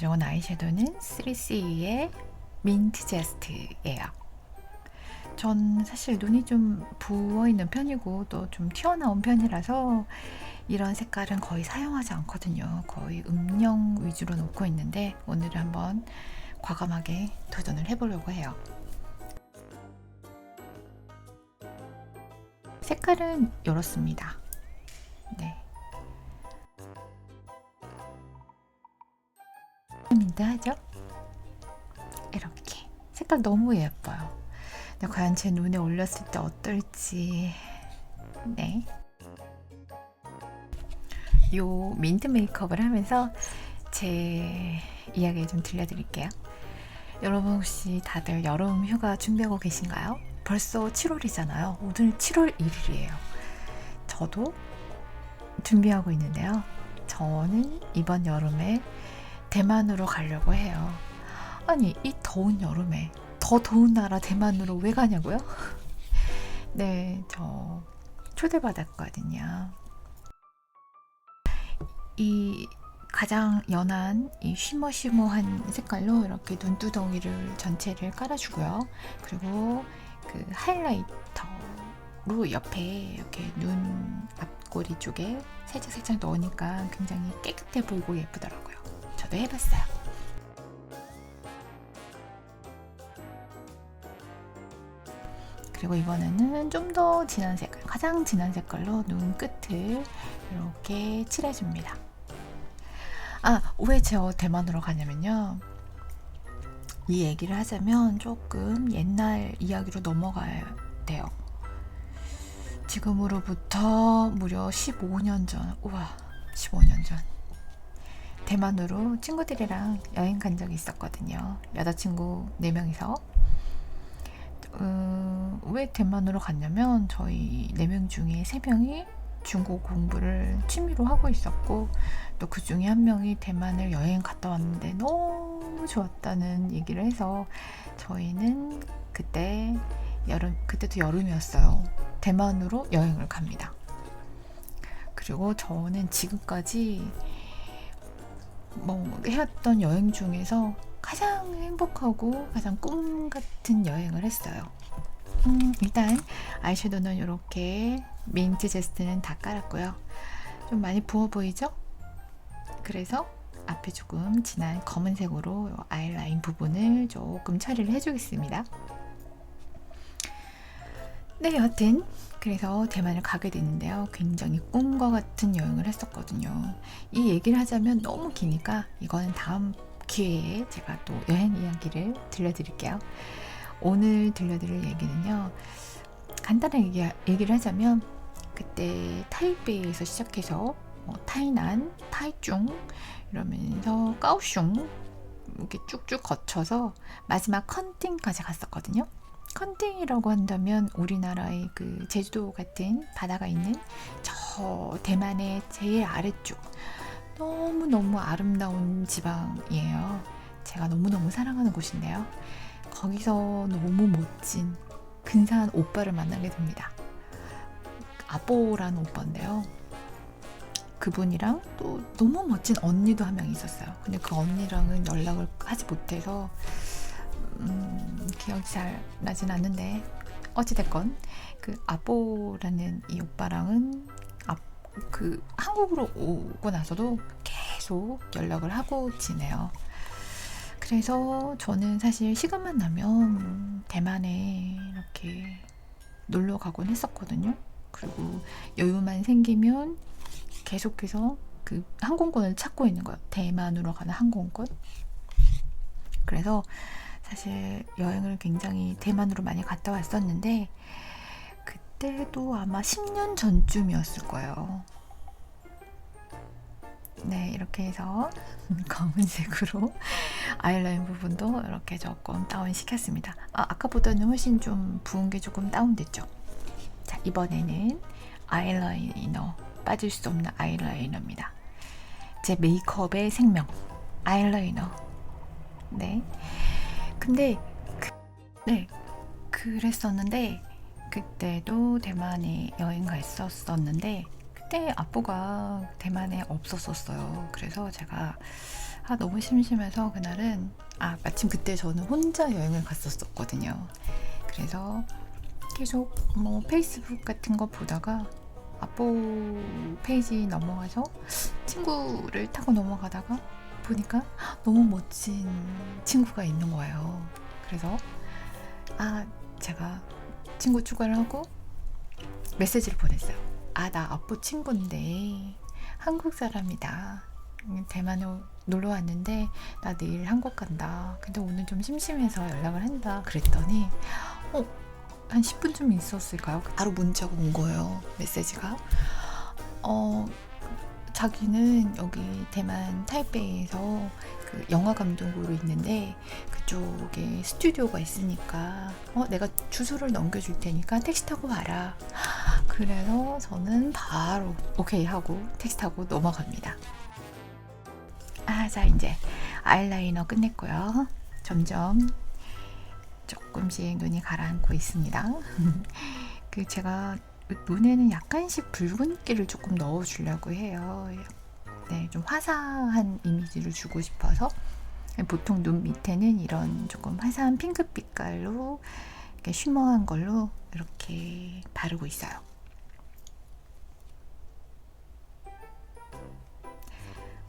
가져온 아이섀도우는 3CE의 민트 제스트예요. 전 사실 눈이 좀 부어있는 편이고 또 좀 튀어나온 편이라서 이런 색깔은 거의 사용하지 않거든요. 거의 음영 위주로 놓고 있는데 오늘은 한번 과감하게 도전을 해보려고 해요. 색깔은 이렇습니다. 네. 민트하죠? 이렇게 색깔 너무 예뻐요. 근데 과연 제 눈에 올렸을 때 어떨지. 네. 요 민트 메이크업을 하면서 제 이야기 좀 들려드릴게요. 여러분 혹시 다들 여름 휴가 준비하고 계신가요? 벌써 7월이잖아요. 오늘 7월 1일이에요. 저도 준비하고 있는데요. 저는 이번 여름에 대만으로 가려고 해요. 아니, 이 더운 여름에 더 더운 나라 대만으로 왜 가냐고요? 네, 저 초대받았거든요. 이 가장 연한 이 쉬머쉬머한 색깔로 이렇게 눈두덩이를 전체를 깔아주고요. 그리고 그 하이라이터로 옆에 이렇게 눈 앞꼬리 쪽에 살짝 넣으니까 굉장히 깨끗해 보이고 예쁘더라고요. 저도 해봤어요. 그리고 이번에는 좀 더 진한 색깔, 가장 진한 색깔로 눈 끝을 이렇게 칠해줍니다. 왜 제가 대만으로 가냐면요. 이 얘기를 하자면 조금 옛날 이야기로 넘어가야 돼요. 지금으로부터 무려 15년 전, 우와, 15년 전. 대만으로 친구들이랑 여행 간 적이 있었거든요. 여자친구 4명이서. 왜 대만으로 갔냐면 저희 4명 중에 3명이 중국 공부를 취미로 하고 있었고 또 그 중에 한 명이 대만을 여행 갔다 왔는데 너무 좋았다는 얘기를 해서 저희는 그때도 여름이었어요. 대만으로 여행을 갑니다. 그리고 저는 지금까지 해왔던 여행 중에서 가장 행복하고 가장 꿈 같은 여행을 했어요. 일단 아이섀도우는 이렇게 민트 제스트는 다 깔았고요. 좀 많이 부어 보이죠? 그래서 앞에 조금 진한 검은색으로 아이라인 부분을 조금 처리를 해주겠습니다. 네, 여튼 그래서 대만을 가게 됐는데요. 굉장히 꿈과 같은 여행을 했었거든요. 이 얘기를 하자면 너무 기니까 이거는 다음 기회에 제가 또 여행 이야기를 들려드릴게요. 오늘 들려드릴 얘기는요. 간단하게 얘기를 하자면 그때 타이베이에서 시작해서 타이난, 타이중 이러면서 까오슝 이렇게 쭉쭉 거쳐서 마지막 컨팅까지 갔었거든요. 컨팅이라고 한다면 우리나라의 그 제주도 같은 바다가 있는 저 대만의 제일 아래쪽 너무너무 아름다운 지방이에요. 제가 너무너무 사랑하는 곳인데요. 거기서 너무 멋진 근사한 오빠를 만나게 됩니다. 아뽀라는 오빠인데요. 그분이랑 또 너무 멋진 언니도 한 명 있었어요. 근데 그 언니랑은 연락을 하지 못해서 기억이 잘 나진 않는데 어찌됐건 그 아뽀라는 이 오빠랑은 그 한국으로 오고 나서도 계속 연락을 하고 지내요. 그래서 저는 사실 시간만 나면 대만에 이렇게 놀러 가곤 했었거든요. 그리고 여유만 생기면 계속해서 그 항공권을 찾고 있는 거예요. 대만으로 가는 항공권. 그래서 사실 여행을 굉장히 대만으로 많이 갔다 왔었는데 그때도 아마 10년 전쯤이었을 거예요. 네, 이렇게 해서 검은색으로 아이라인 부분도 이렇게 조금 다운 시켰습니다. 아까보다는 훨씬 좀 부은 게 조금 다운됐죠. 자, 이번에는 아이라이너, 빠질 수 없는 아이라이너입니다. 제 메이크업의 생명, 아이라이너. 네. 근데 그랬었는데 그때도 대만에 여행 갔었었는데 그때 아뽀가 대만에 없었었어요. 그래서 제가 너무 심심해서 그날은 마침 그때 저는 혼자 여행을 갔었거든요. 그래서 계속 뭐 페이스북 같은 거 보다가 아뽀 페이지 넘어가서 친구를 타고 넘어가다가 보니까 너무 멋진 친구가 있는 거예요. 그래서 제가 친구 추가를 하고 메시지를 보냈어요. 나 아뽀 친구인데 한국 사람이다. 대만에 놀러 왔는데 나 내일 한국 간다. 근데 오늘 좀 심심해서 연락을 한다. 그랬더니 한 10분쯤 있었을까요? 바로 문자가 온 거예요. 메시지가. 자기는 여기 대만 타이베이에서 그 영화 감독으로 있는데 그쪽에 스튜디오가 있으니까 내가 주소를 넘겨줄 테니까 택시 타고 와라. 그래서 저는 바로 오케이 하고 택시 타고 넘어갑니다. 자, 이제 아이라이너 끝냈고요. 점점 조금씩 눈이 가라앉고 있습니다. 제가 눈에는 약간씩 붉은기를 조금 넣어주려고 해요. 네, 좀 화사한 이미지를 주고 싶어서 보통 눈 밑에는 이런 조금 화사한 핑크 빛깔로 이렇게 쉬머한 걸로 이렇게 바르고 있어요.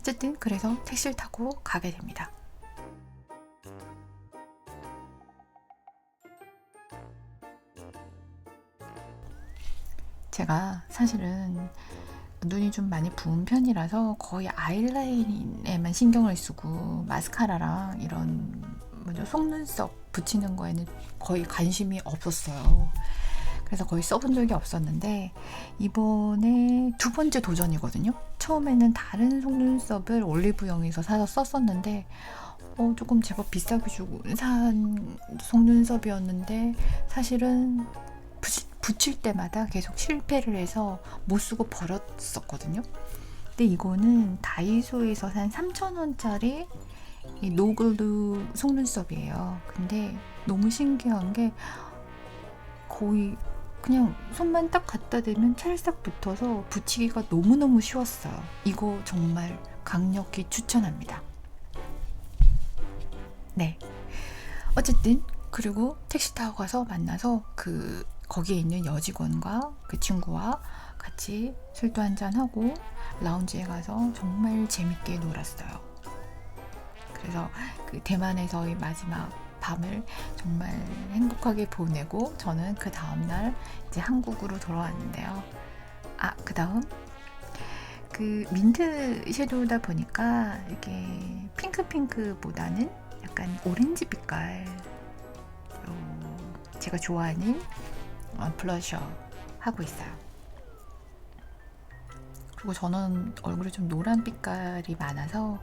어쨌든 그래서 택시를 타고 가게 됩니다. 제가 사실은 눈이 좀 많이 부은 편이라서 거의 아이라인에만 신경을 쓰고 마스카라랑 이런 속눈썹 붙이는 거에는 거의 관심이 없었어요. 그래서 거의 써본 적이 없었는데 이번에 두 번째 도전이거든요. 처음에는 다른 속눈썹을 올리브영에서 사서 썼었는데 조금 제법 비싸게 주고 산 속눈썹이었는데 사실은 붙일 때마다 계속 실패를 해서 못 쓰고 버렸었거든요. 근데 이거는 다이소에서 산 3,000원짜리 노글루 속눈썹이에요. 근데 너무 신기한 게 거의 그냥 손만 딱 갖다 대면 찰싹 붙어서 붙이기가 너무너무 쉬웠어요. 이거 정말 강력히 추천합니다. 네. 어쨌든 그리고 택시 타고 가서 만나서 거기에 있는 여직원과 그 친구와 같이 술도 한잔하고 라운지에 가서 정말 재밌게 놀았어요. 그래서 대만에서의 마지막 밤을 정말 행복하게 보내고 저는 그 다음날 이제 한국으로 돌아왔는데요. 그 다음 민트 섀도우다 보니까 이게 핑크보다는 약간 오렌지 빛깔 제가 좋아하는 블러셔 하고 있어요. 그리고 저는 얼굴에 좀 노란 빛깔이 많아서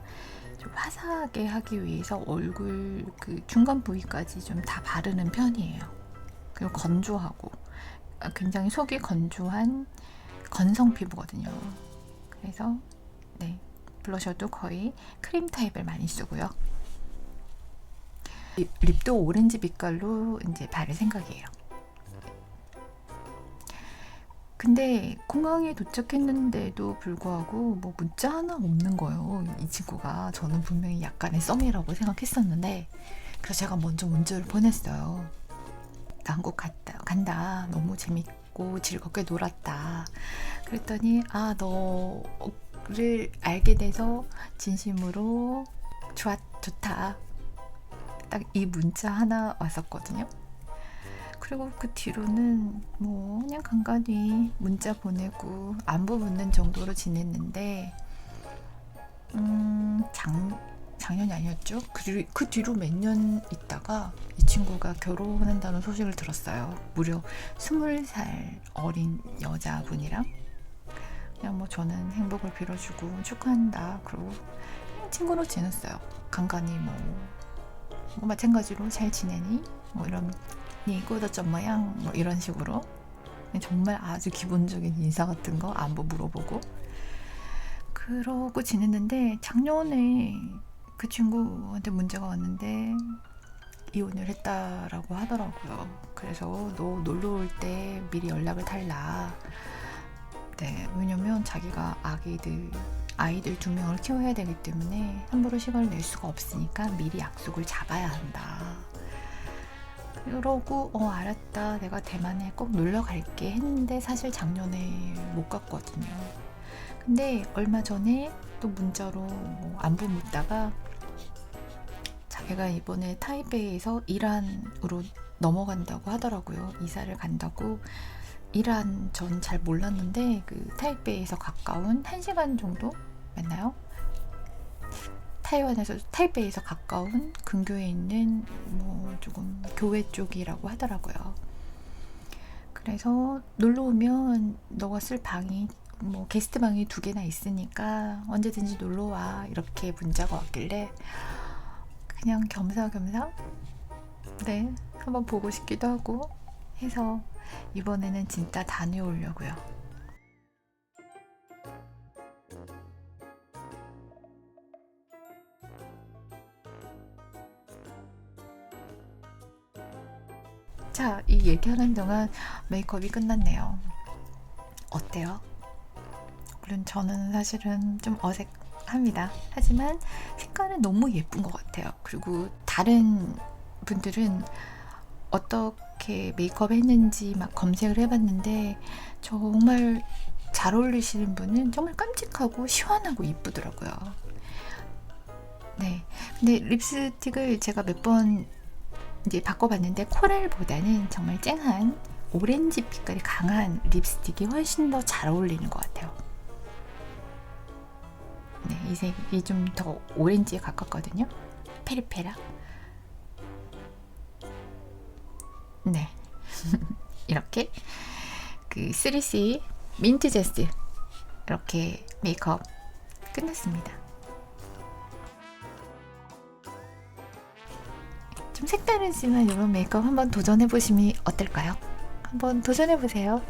좀 화사하게 하기 위해서 얼굴 중간 부위까지 좀 다 바르는 편이에요. 그리고 건조하고 굉장히 속이 건조한 건성 피부거든요. 그래서 네, 블러셔도 거의 크림 타입을 많이 쓰고요. 립도 오렌지 빛깔로 이제 바를 생각이에요. 근데 공항에 도착했는데도 불구하고 문자 하나 없는 거예요. 이 친구가. 저는 분명히 약간의 썸이라고 생각했었는데 그래서 제가 먼저 문자를 보냈어요. 나 한국 간다. 너무 재밌고 즐겁게 놀았다. 그랬더니 너를 알게 돼서 진심으로 좋다. 딱 이 문자 하나 왔었거든요. 그리고 그 뒤로는 그냥 간간히 문자 보내고 안부 묻는 정도로 지냈는데 작년이 아니었죠? 그 뒤로 몇 년 있다가 이 친구가 결혼한다는 소식을 들었어요. 무려 20살 어린 여자분이랑 그냥 저는 행복을 빌어주고 축하한다. 그러고 그냥 친구로 지냈어요. 간간히 마찬가지로 잘 지내니? 이런 이거도 모양 이런 식으로 정말 아주 기본적인 인사 같은 거 안부 물어보고 그러고 지냈는데 작년에 그 친구한테 문제가 왔는데 이혼을 했다라고 하더라고요. 그래서 너 놀러 올 때 미리 연락을 달라. 네, 왜냐면 자기가 아이들 2명을 키워야 되기 때문에 함부로 시간을 낼 수가 없으니까 미리 약속을 잡아야 한다. 그러고 알았다, 내가 대만에 꼭 놀러 갈게 했는데 사실 작년에 못 갔거든요. 근데 얼마 전에 또 문자로 뭐 안부 묻다가 자기가 이번에 타이베이에서 이란으로 넘어간다고 하더라고요. 이사를 간다고. 이란 전 잘 몰랐는데 그 타이베이에서 가까운 1시간 정도 맞나요? 타이완에서 타이베이에서 가까운 근교에 있는 뭐 조금 교회 쪽이라고 하더라고요. 그래서 놀러 오면 너가 쓸 방이 뭐 게스트 방이 2개나 있으니까 언제든지 놀러 와, 이렇게 문자가 왔길래 그냥 겸사겸사 네, 한번 보고 싶기도 하고 해서 이번에는 진짜 다녀오려고요. 자, 이 얘기하는 동안 메이크업이 끝났네요. 어때요? 물론 저는 사실은 좀 어색합니다. 하지만 색깔은 너무 예쁜 것 같아요. 그리고 다른 분들은 어떻게 메이크업 했는지 막 검색을 해봤는데 정말 잘 어울리시는 분은 정말 깜찍하고 시원하고 이쁘더라고요. 네. 근데 립스틱을 제가 몇 번 이제 바꿔봤는데 코랄보다는 정말 쨍한 오렌지 빛깔이 강한 립스틱이 훨씬 더 잘 어울리는 것 같아요. 네, 이 색이 좀 더 오렌지에 가깝거든요. 페리페라. 네. 이렇게 그 3C 민트 제스 이렇게 메이크업 끝났습니다. 좀 색다르지만 이런 메이크업 한번 도전해보시면 어떨까요? 한번 도전해보세요.